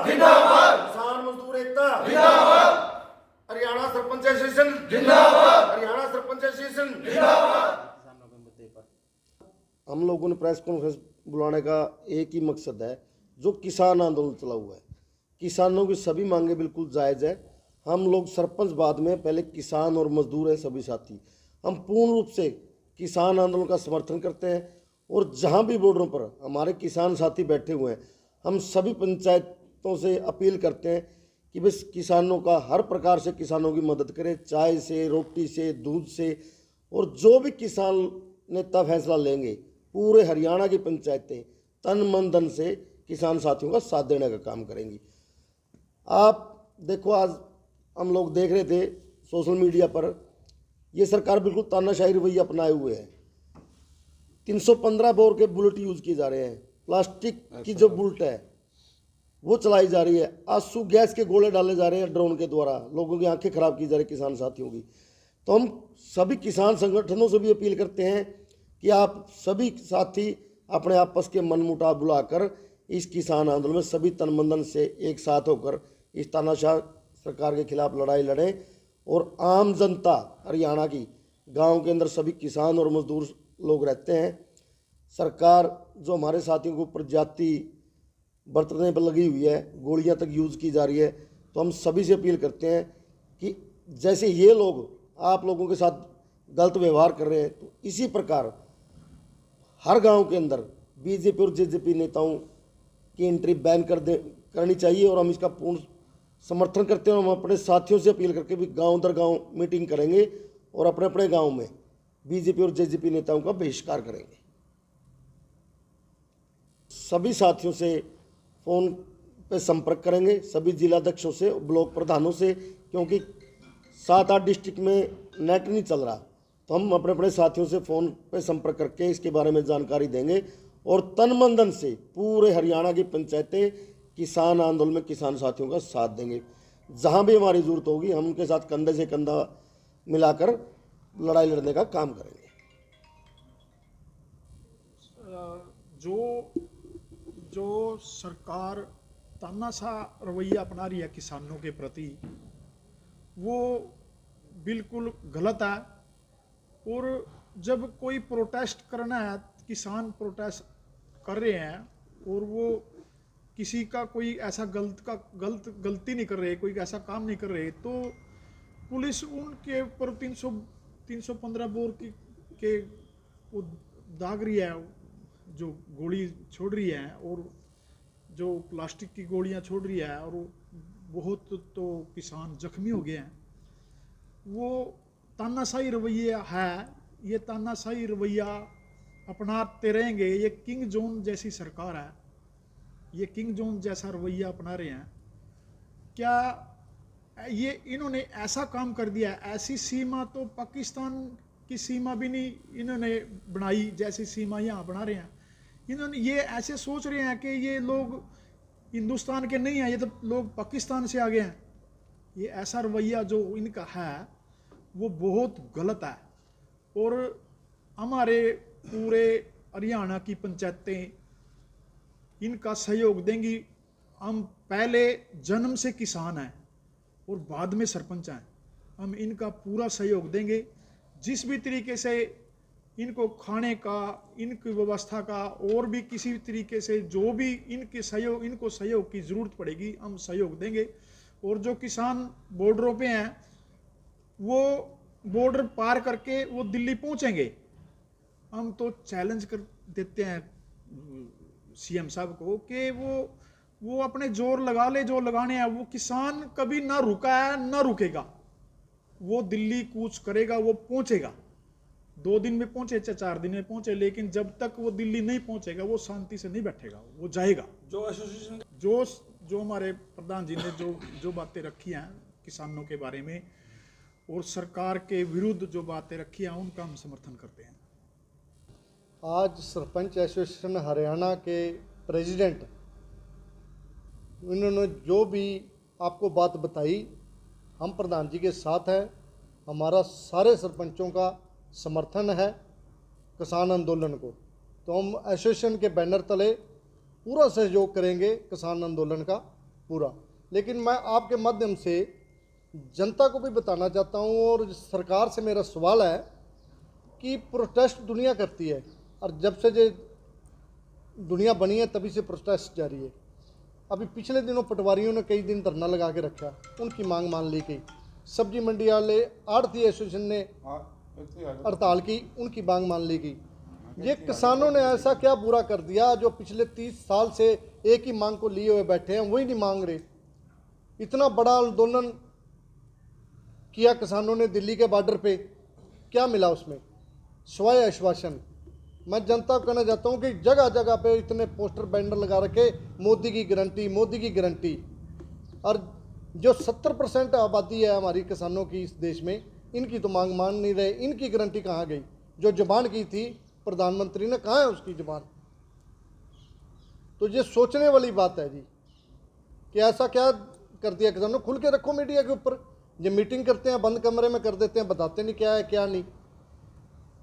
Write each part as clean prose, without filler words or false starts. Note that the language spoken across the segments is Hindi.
जिंदाबाद, किसान मजदूर एकता जिंदाबाद, हरियाणा सरपंच एसोसिएशन जिंदाबाद, हरियाणा सरपंच एसोसिएशन। जिंदाबाद। हम लोगों ने प्रेस कॉन्फ्रेंस बुलाने का एक ही मकसद है, जो किसान आंदोलन चला हुआ है। किसानों की सभी मांगे बिल्कुल जायज़ है। हम लोग सरपंच बाद में, पहले किसान और मजदूर हैं सभी साथी। हम पूर्ण रूप से किसान आंदोलन का समर्थन करते हैं और जहां भी बॉर्डरों पर हमारे किसान साथी बैठे हुए हैं, हम सभी पंचायतों से अपील करते हैं कि बस किसानों का हर प्रकार से किसानों की मदद करें, चाय से, रोटी से, दूध से। और जो भी किसान नेता फैसला लेंगे, पूरे हरियाणा की पंचायतें तन मन धन से किसान साथियों का साथ देने का काम करेंगी। आप देखो, आज हम लोग देख रहे थे सोशल मीडिया पर, ये सरकार बिल्कुल तानाशाही रवैया अपनाए हुए है। 315 बोर के बुलेट यूज किए जा रहे हैं, प्लास्टिक की जो बुलेट है वो चलाई जा रही है, आंसू गैस के गोले डाले जा रहे हैं ड्रोन के द्वारा, लोगों की आंखें खराब की जा रही किसान साथियों की। तो हम सभी किसान संगठनों से भी अपील करते हैं कि आप सभी साथी अपने आपस के मनमुटाव बुलाकर इस किसान आंदोलन में सभी तन मन धन से एक साथ होकर इस तानाशाह सरकार के खिलाफ लड़ाई लड़ें। और आम जनता हरियाणा की, गांव के अंदर सभी किसान और मजदूर लोग रहते हैं। सरकार जो हमारे साथियों के ऊपर जाति बरतने पर लगी हुई है, गोलियां तक यूज़ की जा रही है, तो हम सभी से अपील करते हैं कि जैसे ये लोग आप लोगों के साथ गलत व्यवहार कर रहे हैं, तो इसी प्रकार हर गांव के अंदर बीजेपी और जेजेपी नेताओं की एंट्री बैन करनी चाहिए। और हम इसका पूर्ण समर्थन करते हैं। हम अपने साथियों से अपील करके भी गांव दर गांव मीटिंग करेंगे और अपने अपने गांव में बीजेपी और जेजेपी नेताओं का बहिष्कार करेंगे। सभी साथियों से फ़ोन पे संपर्क करेंगे, सभी जिलाध्यक्षों से, ब्लॉक प्रधानों से, क्योंकि 7-8 डिस्ट्रिक्ट में नेट नहीं चल रहा। तो हम अपने अपने साथियों से फ़ोन पे संपर्क करके इसके बारे में जानकारी देंगे और तन मन धन से पूरे हरियाणा की पंचायतें किसान आंदोलन में किसान साथियों का साथ देंगे। जहां भी हमारी ज़रूरत होगी, हम उनके साथ कंधे से कंधा मिलाकर लड़ाई लड़ने का काम करेंगे। जो सरकार तानाशाह रवैया अपना रही है किसानों के प्रति, वो बिल्कुल गलत है। और जब कोई प्रोटेस्ट करना है, किसान प्रोटेस्ट कर रहे हैं और वो किसी का कोई ऐसा गलती नहीं कर रहे, कोई ऐसा काम नहीं कर रहे, तो पुलिस उनके ऊपर 315 बोर के वो दाग रही है, जो गोली छोड़ रही है और जो प्लास्टिक की गोलियां छोड़ रही है, और बहुत तो किसान जख्मी हो गए हैं। वो तानाशाही रवैया है, ये तानाशाही रवैया अपनाते रहेंगे। ये किंग जोन जैसी सरकार है, ये किंग जोन जैसा रवैया अपना रहे हैं। क्या ये इन्होंने ऐसा काम कर दिया, ऐसी सीमा तो पाकिस्तान की सीमा भी नहीं इन्होंने बनाई जैसी सीमा यहाँ बना रहे हैं। इन्होंने ये ऐसे सोच रहे हैं कि ये लोग हिंदुस्तान के नहीं हैं, ये तो लोग पाकिस्तान से आ गए हैं। ये ऐसा रवैया जो इनका है वो बहुत गलत है। और हमारे पूरे हरियाणा की पंचायतें इनका सहयोग देंगी। हम पहले जन्म से किसान हैं और बाद में सरपंच हैं। हम इनका पूरा सहयोग देंगे। जिस भी तरीके से इनको खाने का, इनकी व्यवस्था का, और भी किसी भी तरीके से जो भी इनको सहयोग की ज़रूरत पड़ेगी, हम सहयोग देंगे। और जो किसान बॉर्डरों पे हैं, वो बॉर्डर पार करके वो दिल्ली पहुंचेंगे। हम तो चैलेंज कर देते हैं सीएम साहब को कि वो अपने जोर लगा ले जो लगाने हैं। वो किसान कभी ना रुका है ना रुकेगा, वो दिल्ली कूच करेगा, वो पहुंचेगा। 2 दिन में पहुंचे चाहे 4 दिन में पहुंचे, लेकिन जब तक वो दिल्ली नहीं पहुंचेगा वो शांति से नहीं बैठेगा, वो जाएगा। जो एसोसिएशन जो हमारे प्रधान जी ने जो बातें रखी हैं किसानों के बारे में और सरकार के विरुद्ध जो बातें रखी हैं, उनका हम समर्थन करते हैं। आज सरपंच एसोसिएशन हरियाणा के प्रेसिडेंट, उन्होंने जो भी आपको बात बताई, हम प्रधान जी के साथ हैं। हमारा सारे सरपंचों का समर्थन है किसान आंदोलन को। तो हम एसोसिएशन के बैनर तले पूरा सहयोग करेंगे किसान आंदोलन का। पूरा। लेकिन मैं आपके माध्यम से जनता को भी बताना चाहता हूँ और सरकार से मेरा सवाल है कि प्रोटेस्ट दुनिया करती है, और जब से जो दुनिया बनी है तभी से प्रोटेस्ट जारी है। अभी पिछले दिनों पटवारियों ने कई दिन धरना लगा के रखा, उनकी मांग मान ली गई। सब्जी मंडी वाले आढ़ती एसोसिएशन ने हड़ताल की, उनकी मांग मान ली गई। ये किसानों ने ऐसा क्या बुरा कर दिया जो पिछले 30 साल से एक ही मांग को लिए हुए बैठे हैं, वही नहीं मांग रहे। इतना बड़ा आंदोलन किया किसानों ने दिल्ली के बॉर्डर पे, क्या मिला उसमें? स्वाय आश्वासन। मैं जनता को कहना चाहता हूँ कि जगह जगह पे इतने पोस्टर बैनर लगा रखे, मोदी की गारंटी, मोदी की गारंटी। और जो 70% आबादी है हमारी किसानों की इस देश में, इनकी तो मांग मान नहीं रहे। इनकी गारंटी कहाँ गई? जो जुबान की थी प्रधानमंत्री ने, कहाँ है उसकी जुबान? तो ये सोचने वाली बात है जी कि ऐसा क्या कर दिया किसानों। खुल के रखो मीडिया के ऊपर। ये मीटिंग करते हैं बंद कमरे में कर देते हैं, बताते नहीं क्या है क्या नहीं।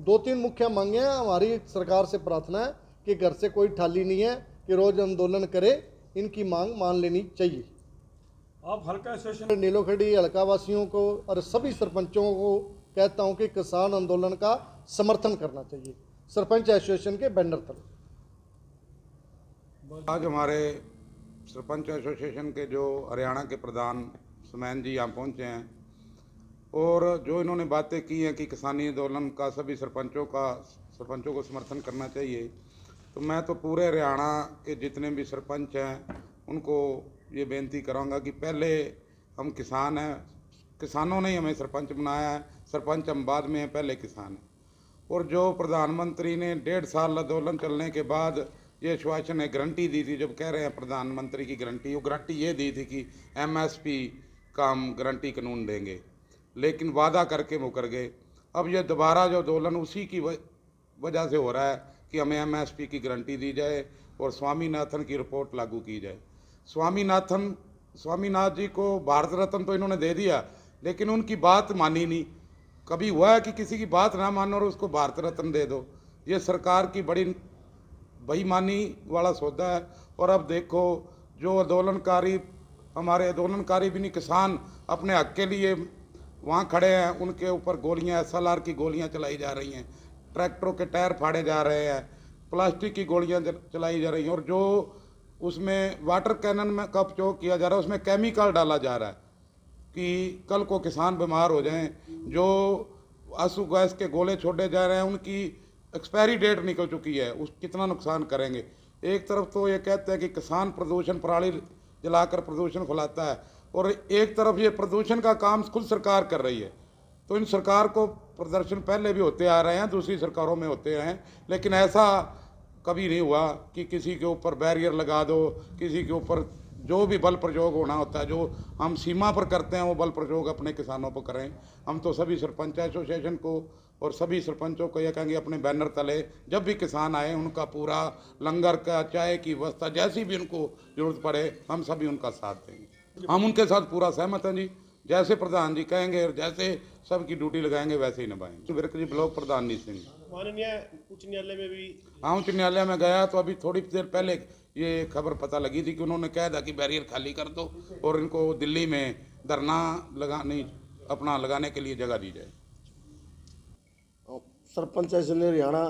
2-3 मुख्य मांगे हैं। हमारी सरकार से प्रार्थना है कि घर से कोई ठाली नहीं है कि रोज आंदोलन करे, इनकी मांग मान लेनी चाहिए। आप हल्का एसोसिएशन नीलोखेड़ी हल्का वासियों को और सभी सरपंचों को कहता हूं कि किसान आंदोलन का समर्थन करना चाहिए सरपंच एसोसिएशन के बैनर तले। आज हमारे सरपंच एसोसिएशन के जो हरियाणा के प्रधान सुमैन जी यहाँ पहुँचे हैं और जो इन्होंने बातें की हैं कि किसानी आंदोलन का सभी सरपंचों को समर्थन करना चाहिए, तो मैं तो पूरे हरियाणा के जितने भी सरपंच हैं उनको ये बेनती करूँगा कि पहले हम किसान हैं, किसानों ने ही हमें सरपंच बनाया है, सरपंच हम बाद में हैं, पहले किसान हैं। और जो प्रधानमंत्री ने 1.5 साल आंदोलन चलने के बाद ये आश्वासन ने गारंटी दी थी, जब कह रहे हैं प्रधानमंत्री की गारंटी, वो गारंटी ये दी थी कि MSP का हम गारंटी कानून देंगे, लेकिन वादा करके मुकर गए। अब ये दोबारा जो आंदोलन उसी की वजह से हो रहा है कि हमें MSP की गारंटी दी जाए और स्वामीनाथन की रिपोर्ट लागू की जाए। स्वामीनाथ जी को भारत रत्न तो इन्होंने दे दिया, लेकिन उनकी बात मानी नहीं। कभी हुआ है कि किसी की बात ना मानो और उसको भारत रत्न दे दो? ये सरकार की बड़ी बेईमानी वाला सौदा है। और अब देखो जो आंदोलनकारी, हमारे आंदोलनकारी भी नहीं, किसान अपने हक के लिए वहाँ खड़े हैं, उनके ऊपर गोलियाँ, SLR की गोलियाँ चलाई जा रही हैं, ट्रैक्टरों के टायर फाड़े जा रहे हैं, प्लास्टिक की गोलियाँ चलाई जा रही हैं, और जो उसमें वाटर कैनन में का उपयोग किया जा रहा है उसमें केमिकल डाला जा रहा है कि कल को किसान बीमार हो जाएं। जो आंसू गैस के गोले छोड़े जा रहे हैं उनकी एक्सपायरी डेट निकल चुकी है, उस कितना नुकसान करेंगे। एक तरफ तो ये कहते हैं कि किसान प्रदूषण पराली जलाकर प्रदूषण फैलाता है, और एक तरफ ये प्रदूषण का काम खुद सरकार कर रही है। तो इन सरकार को प्रदर्शन पहले भी होते आ रहे हैं, दूसरी सरकारों में होते रहे हैं, लेकिन ऐसा कभी नहीं हुआ कि किसी के ऊपर बैरियर लगा दो, किसी के ऊपर जो भी बल प्रयोग होना होता है, जो हम सीमा पर करते हैं वो बल प्रयोग अपने किसानों पर करें। हम तो सभी सरपंच एसोसिएशन को और सभी सरपंचों को ये कहेंगे अपने बैनर तले जब भी किसान आए उनका पूरा लंगर का, चाय की व्यवस्था, जैसी भी उनको जरूरत पड़े हम सभी उनका साथ देंगे। हम उनके साथ पूरा सहमत हैं जी। जैसे प्रधान जी कहेंगे और जैसे सबकी ड्यूटी लगाएंगे वैसे ही निभाएंगे। विरक जी ब्लॉक प्रधान नीत सिंह। माननीय उच्च न्यायालय में भी हाँ, उच्च न्यायालय में गया तो अभी थोड़ी देर पहले ये खबर पता लगी थी कि उन्होंने कहा था कि बैरियर खाली कर दो और इनको दिल्ली में धरना लगाने के लिए जगह दी जाए। सरपंच एसोसिएशन हरियाणा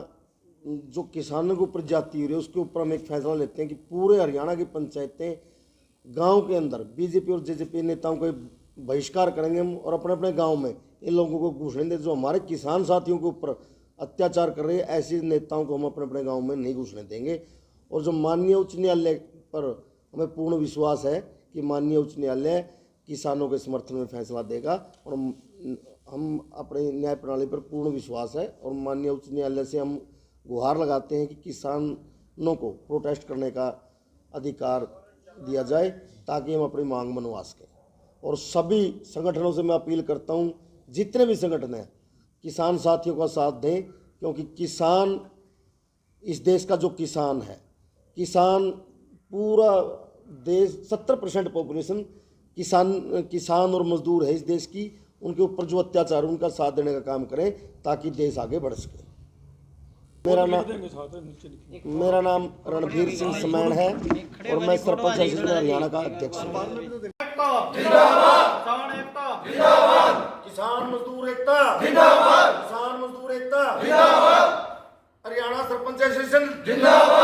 जो किसानों के ऊपर जाती हो रही है उसके ऊपर हम एक फैसला लेते हैं कि पूरे हरियाणा की पंचायतें गांव के अंदर बीजेपी और जेजेपी नेताओं को बहिष्कार करेंगे हम, और अपने अपने गांव में इन लोगों को घुसने दें। जो हमारे किसान साथियों के ऊपर अत्याचार कर रहे हैं ऐसे नेताओं को हम अपने अपने गाँव में नहीं घुसने देंगे। और जो माननीय उच्च न्यायालय पर हमें पूर्ण विश्वास है कि माननीय उच्च न्यायालय किसानों के समर्थन में फैसला देगा, और हम अपने न्याय प्रणाली पर पूर्ण विश्वास है। और माननीय उच्च न्यायालय से हम गुहार लगाते हैं कि किसानों को प्रोटेस्ट करने का अधिकार दिया जाए ताकि हम अपनी मांग मनवा सकें। और सभी संगठनों से मैं अपील करता हूं, जितने भी संगठन हैं किसान साथियों का साथ दें, क्योंकि किसान इस देश का जो किसान है, किसान पूरा देश 70% पॉपुलेशन किसान और मजदूर है इस देश की। उनके ऊपर जो अत्याचार उनका साथ देने का काम करें ताकि देश आगे बढ़ सके। मेरा नाम देंगे साथ है, नीचे लिखिए। मेरा नाम रणधीर सिंह समैन है और मैं सरपंच एसोसिएशन हरियाणा का अध्यक्ष हूँ। किसान मजदूर एकता जिंदाबाद, किसान मजदूर एकता जिंदाबाद, हरियाणा सरपंच एसोसिएशन जिंदाबाद।